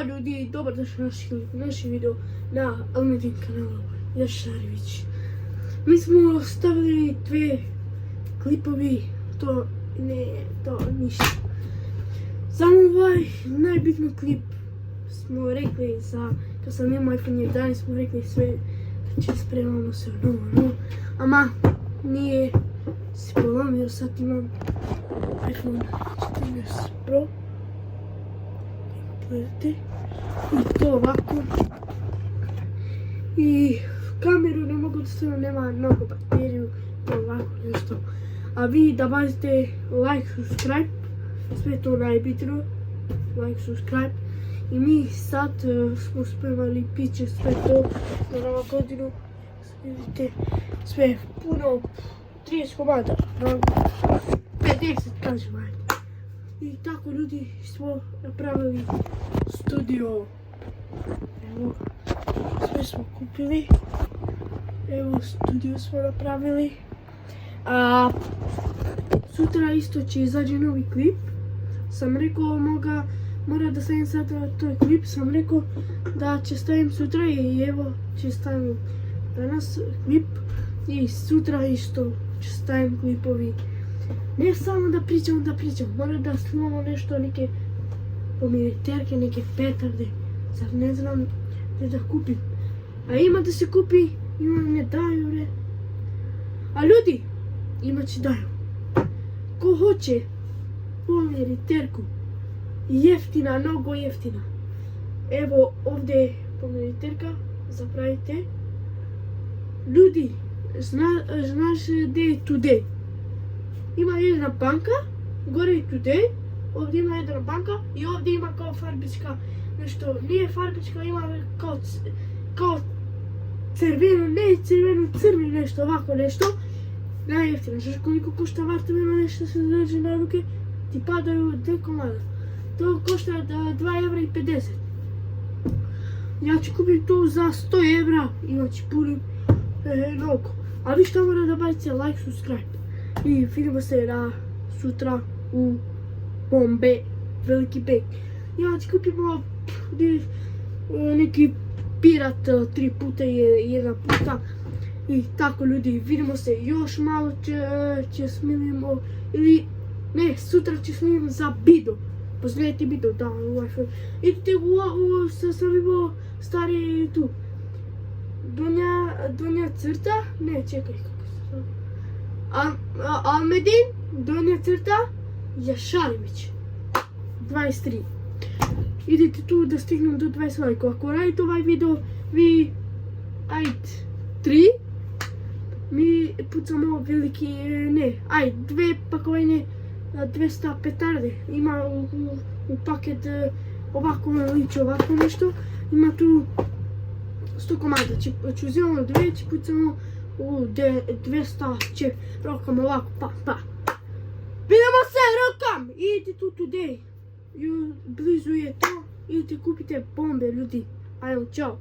ljudi, dobar došli naši video na Almedin kanalu Jašarević. Mi smo stavili dve klipovi, to ništa. Samo ovaj najbitni klip smo rekli kad sam imao iPhone 11 smo rekli sve da će spremamo se novo. Ama nije se polomio, sad imam iPhone 14 Pro. Gledajte. I to ovako. I kameru ne mogu da stavim, nema mnogo bateriju. To ovako nešto. A vi da bazite like, subscribe. Sve to najbitno. Like, subscribe. I mi sad smo spremali piće, sve to za novu godinu. Vidite, sve puno, 30 komada, 50 kažem, ajde. I tako ljudi smo napravili studio. Evo, sve smo kupili. Evo, studio smo napravili. A sutra isto će izađi novi klip. Sam rekao mora da stavim sad taj klip, sam rekao da će stavim sutra i evo će stavim danas klip i sutra isto će stavim klipovi. Ne samo da pričam, mora da snimamo nešto, neke pomiriterke, neke petarde, sad ne znam gdje da kupim. A ima da se kupi, ima ne daju, ne. A ljudi, ima će daju. Ko hoće pomiriterku, jeftina, mnogo jeftina. Evo ovdje pomiriterka, zapravite. Ljudi, znaš gdje je Today? Ima jedna banka, gore je Today, ovdje ima jedna banka i ovdje ima kao farbička nešto, nije farbička, ima kao crveno, ne crveno, crni nešto, ovako nešto. Najjeftino, znaš koliko košta vartameno nešto se drži na ruke, ti padaju 2 komada. To košta 2,50 €. Ja ću kupiti to za 100 € i ja ću punim mnogo. A vi što mora da bacite like, subscribe. I vidimo se sutra u Bombe, veliki beg. Ja ću kupimo neki pirat 3 puta i 1 puta. I tako ljudi, vidimo se još malo će snimimo ili ne, sutra će snimimo za Bido. Pogledajte Bido, da, u iPhone. Idite sam imao stari tu. Donja crta, ne, čekaj kako se zove. Almedin, donja crta, Jašarević. 23. Idite tu da stignem do 20 lajkova. Ako radite ovaj video, vi, ajde, 3. Mi pucamo veliki, ne, ajde, 2 pakovanje 200 petarde. Ima u paket ovako liči ovako nešto. Ima tu 100 komada. Ću uzimamo 2, će pucamo u 200, će rokam ovako, pa. Vidimo se, rokam! Idite tu Today. Blizu je to. Idite kupite bombe, ljudi. Ajmo, čao.